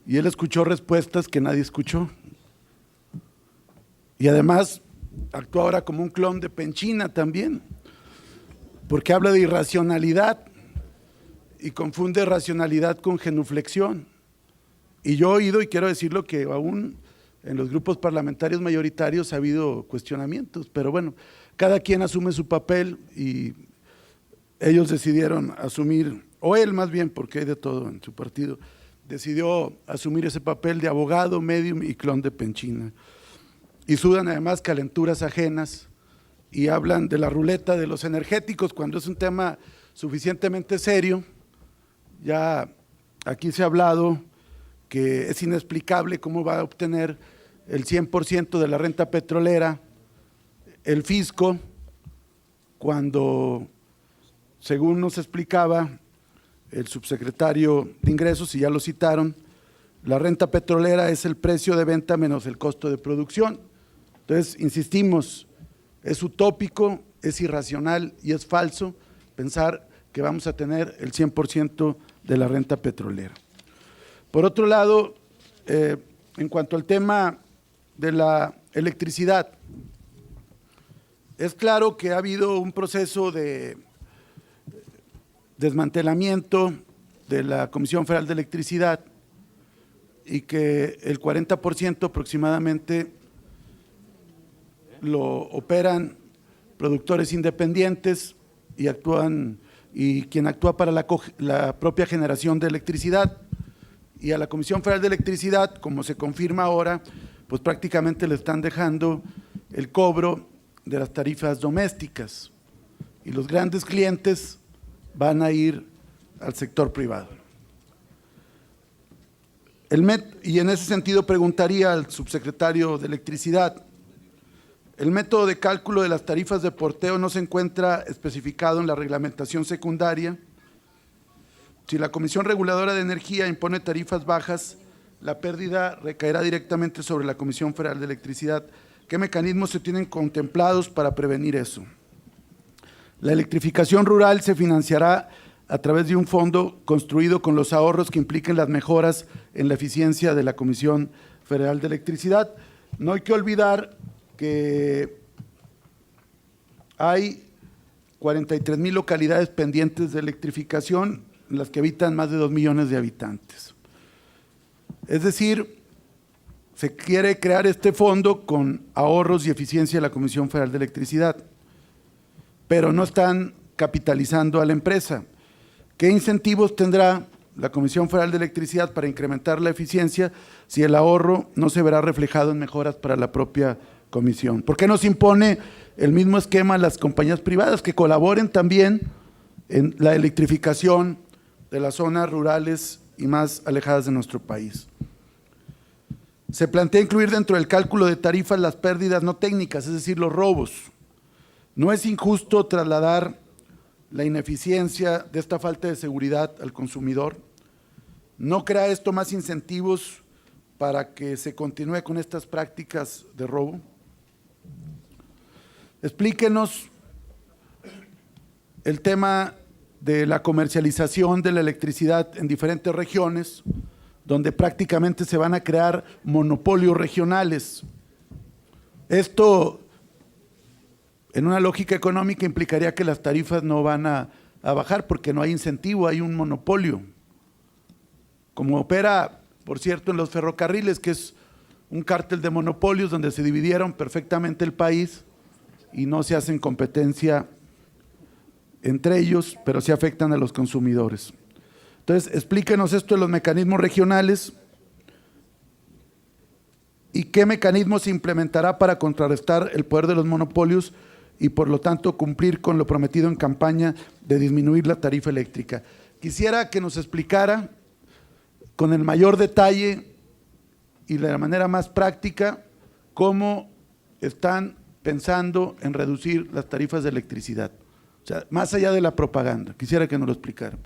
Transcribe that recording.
Y él escuchó respuestas que nadie escuchó. Y además actúa ahora como un clon de Penchina también, porque habla de irracionalidad y confunde racionalidad con genuflexión. Y yo he oído, y quiero decirlo, que aún en los grupos parlamentarios mayoritarios ha habido cuestionamientos, pero bueno, cada quien asume su papel y ellos decidieron asumir, o él más bien, porque hay de todo en su partido, decidió asumir ese papel de abogado, medium y clon de Penchina. Y sudan además calenturas ajenas y hablan de la ruleta de los energéticos cuando es un tema suficientemente serio. Ya aquí se ha hablado que es inexplicable cómo va a obtener el 100% de la renta petrolera el fisco, cuando, según nos explicaba el subsecretario de Ingresos, y ya lo citaron, la renta petrolera es el precio de venta menos el costo de producción. Entonces, insistimos, es utópico, es irracional y es falso pensar que vamos a tener el 100% de la renta petrolera. Por otro lado, en cuanto al tema de la electricidad, es claro que ha habido un proceso de desmantelamiento de la Comisión Federal de Electricidad y que el 40% aproximadamente lo operan productores independientes y quien actúa para la propia generación de electricidad. Y a la Comisión Federal de Electricidad, como se confirma ahora, pues prácticamente le están dejando el cobro de las tarifas domésticas y los grandes clientes van a ir al sector privado. Y en ese sentido preguntaría al subsecretario de Electricidad, el método de cálculo de las tarifas de porteo no se encuentra especificado en la reglamentación secundaria. Si la Comisión Reguladora de Energía impone tarifas bajas, la pérdida recaerá directamente sobre la Comisión Federal de Electricidad. ¿Qué mecanismos se tienen contemplados para prevenir eso? La electrificación rural se financiará a través de un fondo construido con los ahorros que impliquen las mejoras en la eficiencia de la Comisión Federal de Electricidad. No hay que olvidar que hay 43,000 localidades pendientes de electrificación, en las que habitan más de 2 millones de habitantes. Es decir, se quiere crear este fondo con ahorros y eficiencia de la Comisión Federal de Electricidad, pero no están capitalizando a la empresa. ¿Qué incentivos tendrá la Comisión Federal de Electricidad para incrementar la eficiencia si el ahorro no se verá reflejado en mejoras para la propia comisión? ¿Por qué no se impone el mismo esquema a las compañías privadas que colaboren también en la electrificación de las zonas rurales y más alejadas de nuestro país? Se plantea incluir dentro del cálculo de tarifas las pérdidas no técnicas, es decir, los robos. ¿No es injusto trasladar la ineficiencia de esta falta de seguridad al consumidor? ¿No crea esto más incentivos para que se continúe con estas prácticas de robo? Explíquenos el tema de la comercialización de la electricidad en diferentes regiones, donde prácticamente se van a crear monopolios regionales. Esto, en una lógica económica, implicaría que las tarifas no van a bajar porque no hay incentivo, hay un monopolio. Como opera, por cierto, en los ferrocarriles, que es un cártel de monopolios donde se dividieron perfectamente el país y no se hacen competencia entre ellos, pero sí afectan a los consumidores. Entonces, explíquenos esto de los mecanismos regionales y qué mecanismo se implementará para contrarrestar el poder de los monopolios y, por lo tanto, cumplir con lo prometido en campaña de disminuir la tarifa eléctrica. Quisiera que nos explicara con el mayor detalle y de la manera más práctica cómo están pensando en reducir las tarifas de electricidad. O sea, más allá de la propaganda, quisiera que nos lo explicara.